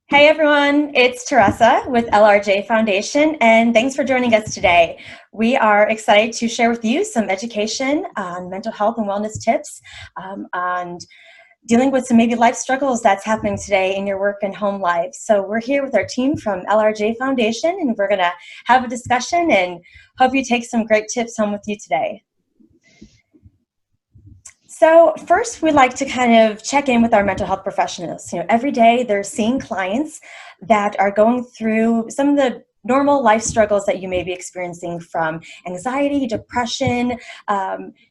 Hey everyone, it's Teresa with LRJ Foundation, and thanks for joining us today. We are excited to share with you some education on mental health and wellness tips, on dealing with some maybe life struggles that's happening today in your work and home life. So we're here with our team from LRJ Foundation, and we're going to have a discussion and hope you take some great tips home with you today. So first, we like to kind of check in with our mental health professionals. Every day they're seeing clients that are going through some of the normal life struggles that you may be experiencing, from anxiety, depression,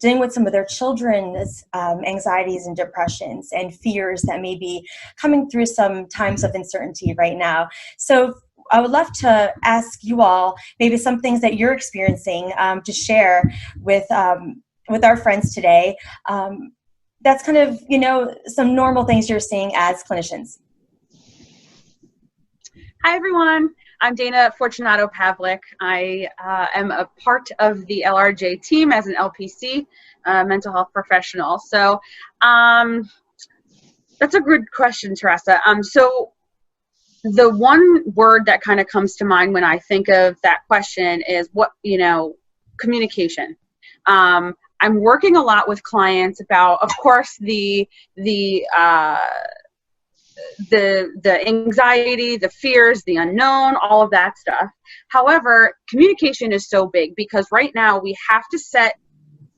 dealing with some of their children's anxieties and depressions and fears that may be coming through some times of uncertainty right now. So I would love to ask you all maybe some things that you're experiencing to share with our friends today. That's kind of, some normal things you're seeing as clinicians. Hi, everyone. I'm Dana Fortunato-Pavlik. I am a part of the LRJ team as an LPC, mental health professional. So that's a good question, Teresa. So the one word that kind of comes to mind when I think of that question is communication. I'm working a lot with clients about, of course, the anxiety, the fears, the unknown, all of that stuff. However, communication is so big because right now we have to set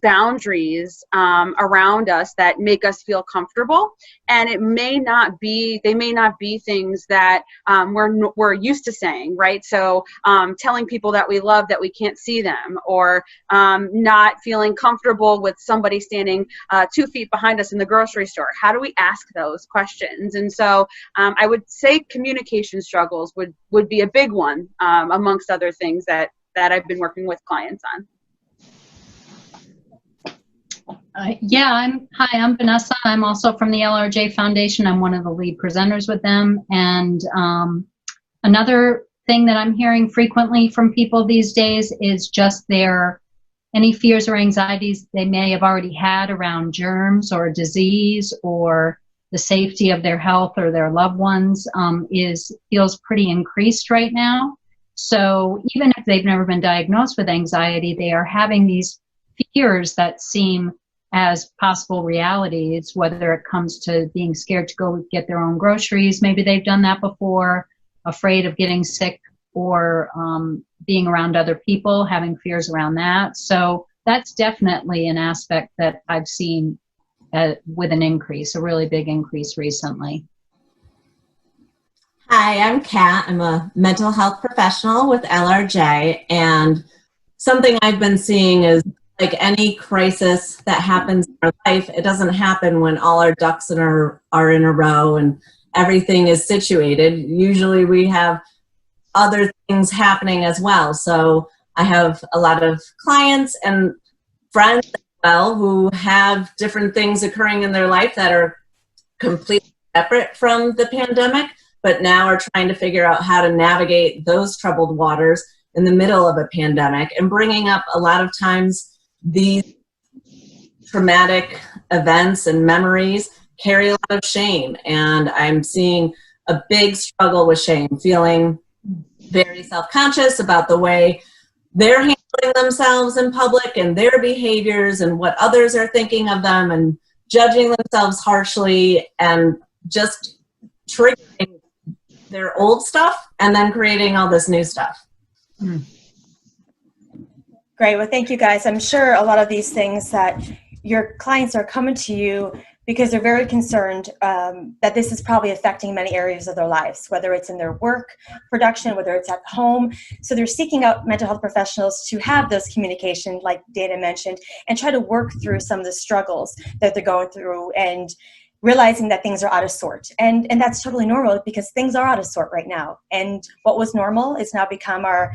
boundaries around us that make us feel comfortable, and they may not be things that we're used to saying, right? So telling people that we love that we can't see them, or not feeling comfortable with somebody standing 2 feet behind us in the grocery store. How do we ask those questions? And so I would say communication struggles would be a big one, amongst other things that I've been working with clients on. I'm Vanessa. I'm also from the LRJ Foundation. I'm one of the lead presenters with them. And another thing that I'm hearing frequently from people these days is just any fears or anxieties they may have already had around germs or disease or the safety of their health or their loved ones feels pretty increased right now. So even if they've never been diagnosed with anxiety, they are having these fears that seem as possible realities, whether it comes to being scared to go get their own groceries. Maybe they've done that before, afraid of getting sick, or being around other people, having fears around that. So that's definitely an aspect that I've seen with an increase, a really big increase recently. Hi, I'm Kat. I'm a mental health professional with LRJ, and something I've been seeing is, like any crisis that happens in our life, it doesn't happen when all our ducks are in a row and everything is situated. Usually we have other things happening as well. So I have a lot of clients and friends as well who have different things occurring in their life that are completely separate from the pandemic, but now are trying to figure out how to navigate those troubled waters in the middle of a pandemic, and bringing up a lot of times these traumatic events and memories carry a lot of shame. And I'm seeing a big struggle with shame, feeling very self-conscious about the way they're handling themselves in public and their behaviors and what others are thinking of them, and judging themselves harshly and just triggering their old stuff and then creating all this new stuff. Great. Well, thank you guys. I'm sure a lot of these things that your clients are coming to you because they're very concerned that this is probably affecting many areas of their lives, whether it's in their work production, whether it's at home. So they're seeking out mental health professionals to have those communication, like Dana mentioned, and try to work through some of the struggles that they're going through, and realizing that things are out of sort. And that's totally normal because things are out of sort right now. And what was normal is now become our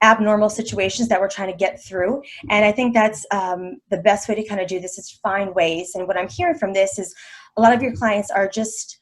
abnormal situations that we're trying to get through. And I think that's the best way to kind of do this, is find ways. And what I'm hearing from this is a lot of your clients are just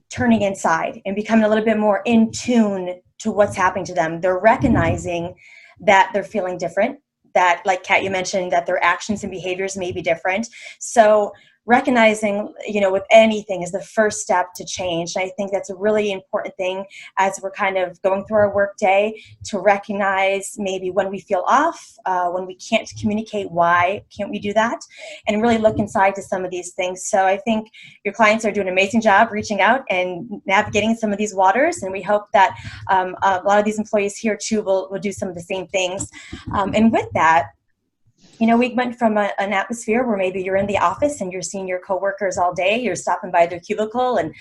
turning inside and becoming a little bit more in tune to what's happening to them. They're recognizing that they're feeling different, that, like Kat, you mentioned, that their actions and behaviors may be different. So recognizing, with anything is the first step to change. And I think that's a really important thing as we're kind of going through our work day, to recognize maybe when we feel off, when we can't communicate why can't we do that, and really look inside to some of these things. So I think your clients are doing an amazing job reaching out and navigating some of these waters, and we hope that a lot of these employees here too will do some of the same things. And with that, we went from an atmosphere where maybe you're in the office and you're seeing your coworkers all day, you're stopping by their cubicle and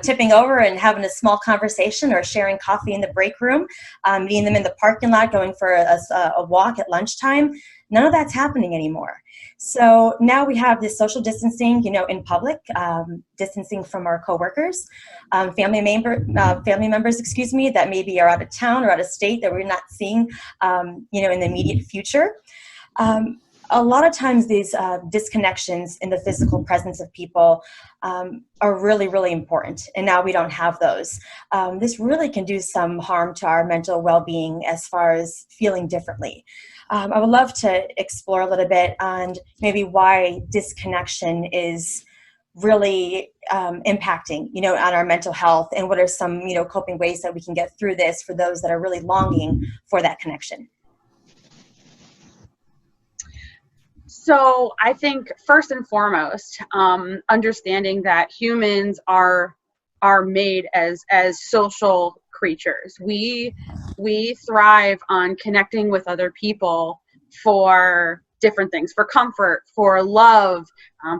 tipping over and having a small conversation, or sharing coffee in the break room, meeting them in the parking lot, going for a walk at lunchtime. None of that's happening anymore. So now we have this social distancing, in public, distancing from our coworkers, family members, that maybe are out of town or out of state that we're not seeing, in the immediate future. A lot of times these disconnections in the physical presence of people are really, really important. And now we don't have those. This really can do some harm to our mental well-being as far as feeling differently. I would love to explore a little bit on maybe why disconnection is really impacting, on our mental health, and what are some, coping ways that we can get through this for those that are really longing for that connection. So I think first and foremost, understanding that humans are made as social creatures. We thrive on connecting with other people for different things, for comfort, for love,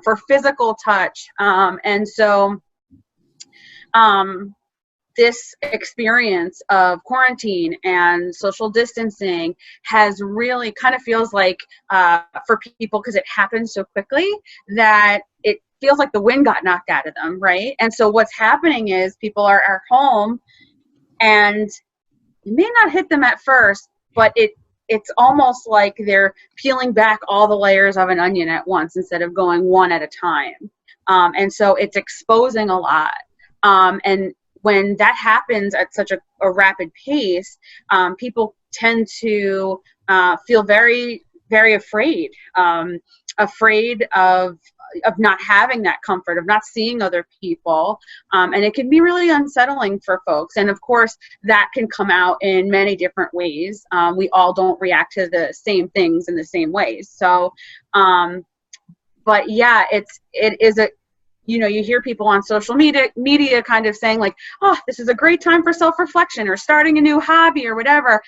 for physical touch, and so this experience of quarantine and social distancing has really kind of feels like for people, because it happens so quickly, that it feels like the wind got knocked out of them, right? And so what's happening is people are home, and it may not hit them at first, but it's almost like they're peeling back all the layers of an onion at once instead of going one at a time. And so it's exposing a lot. And when that happens at such a rapid pace, people tend to feel very, very afraid of not having that comfort, of not seeing other people. And it can be really unsettling for folks. And of course, that can come out in many different ways. We all don't react to the same things in the same ways. So, but yeah, it is a, you hear people on social media kind of saying like, oh, this is a great time for self-reflection or starting a new hobby or whatever.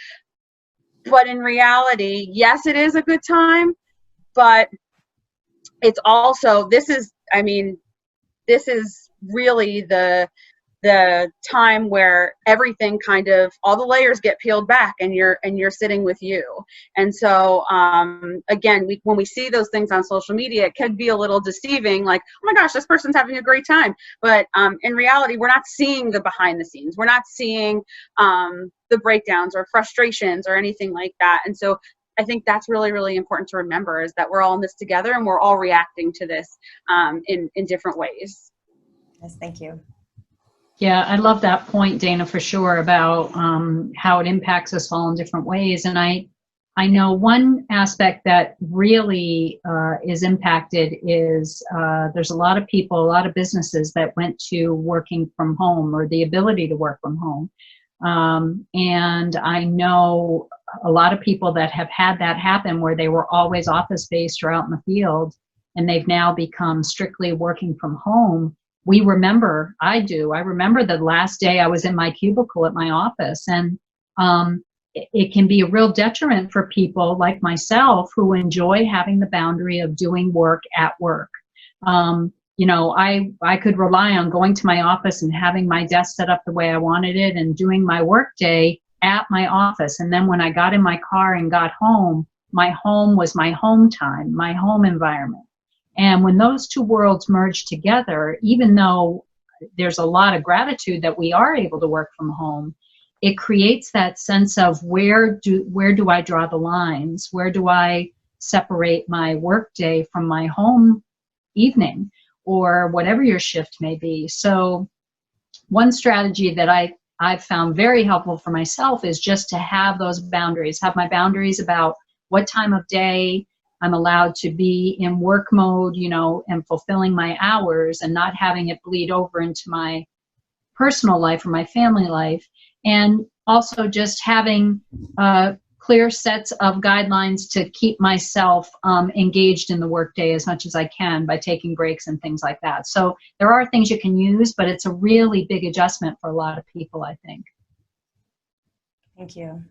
But in reality, yes, it is a good time, but it's also, this is really the time where everything kind of, all the layers get peeled back, and you're sitting with you. And so again, when we see those things on social media, it can be a little deceiving, like, oh my gosh, this person's having a great time. But in reality, we're not seeing the behind the scenes. We're not seeing the breakdowns or frustrations or anything like that. And so I think that's really, really important to remember, is that we're all in this together, and we're all reacting to this in different ways. Yes, thank you. Yeah, I love that point, Dana, for sure, about how it impacts us all in different ways. And I know one aspect that really is impacted is there's a lot of people, a lot of businesses that went to working from home, or the ability to work from home. And I know a lot of people that have had that happen, where they were always office-based or out in the field, and they've now become strictly working from home. I remember the last day I was in my cubicle at my office, and it can be a real detriment for people like myself who enjoy having the boundary of doing work at work. I could rely on going to my office and having my desk set up the way I wanted it and doing my work day at my office. And then when I got in my car and got home, my home was my home time, my home environment. And when those two worlds merge together, even though there's a lot of gratitude that we are able to work from home, it creates that sense of where do I draw the lines? Where do I separate my work day from my home evening, or whatever your shift may be? So one strategy that I've found very helpful for myself is just to have those boundaries, have my boundaries about what time of day I'm allowed to be in work mode, you know, and fulfilling my hours and not having it bleed over into my personal life or my family life. And also just having clear sets of guidelines to keep myself engaged in the workday as much as I can by taking breaks and things like that. So there are things you can use, but it's a really big adjustment for a lot of people, I think. Thank you.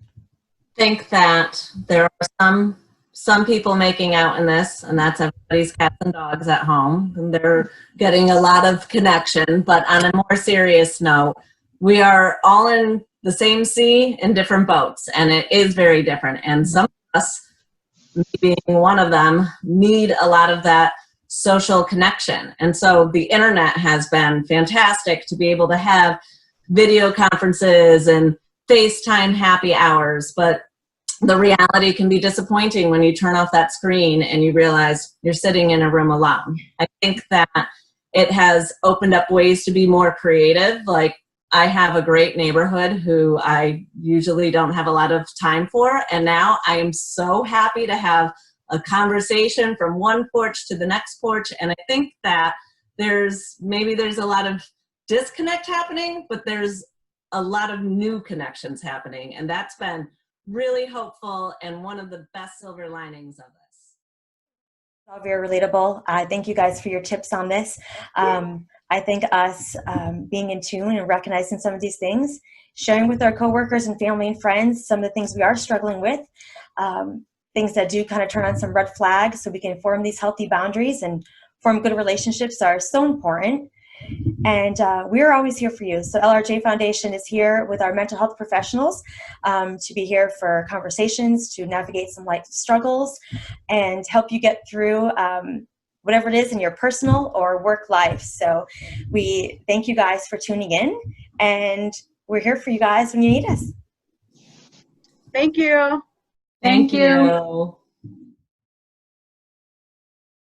Think that there are some people making out in this, and that's everybody's cats and dogs at home, and they're getting a lot of connection. But on a more serious note, we are all in the same sea in different boats, and it is very different. And some of us, me being one of them, need a lot of that social connection. And so the internet has been fantastic to be able to have video conferences and FaceTime happy hours, but the reality can be disappointing when you turn off that screen and you realize you're sitting in a room alone. I think that it has opened up ways to be more creative. Like, I have a great neighborhood who I usually don't have a lot of time for, and now I am so happy to have a conversation from one porch to the next porch. And I think that there's a lot of disconnect happening, but there's a lot of new connections happening, and that's been really hopeful and one of the best silver linings of this. All very relatable. Thank you guys for your tips on this. I think us being in tune and recognizing some of these things, sharing with our coworkers and family and friends some of the things we are struggling with, things that do kind of turn on some red flags so we can form these healthy boundaries and form good relationships are so important. And we are always here for you. So LRJ Foundation is here with our mental health professionals to be here for conversations, to navigate some life struggles, and help you get through whatever it is in your personal or work life. So we thank you guys for tuning in, and we're here for you guys when you need us. Thank you. Thank you.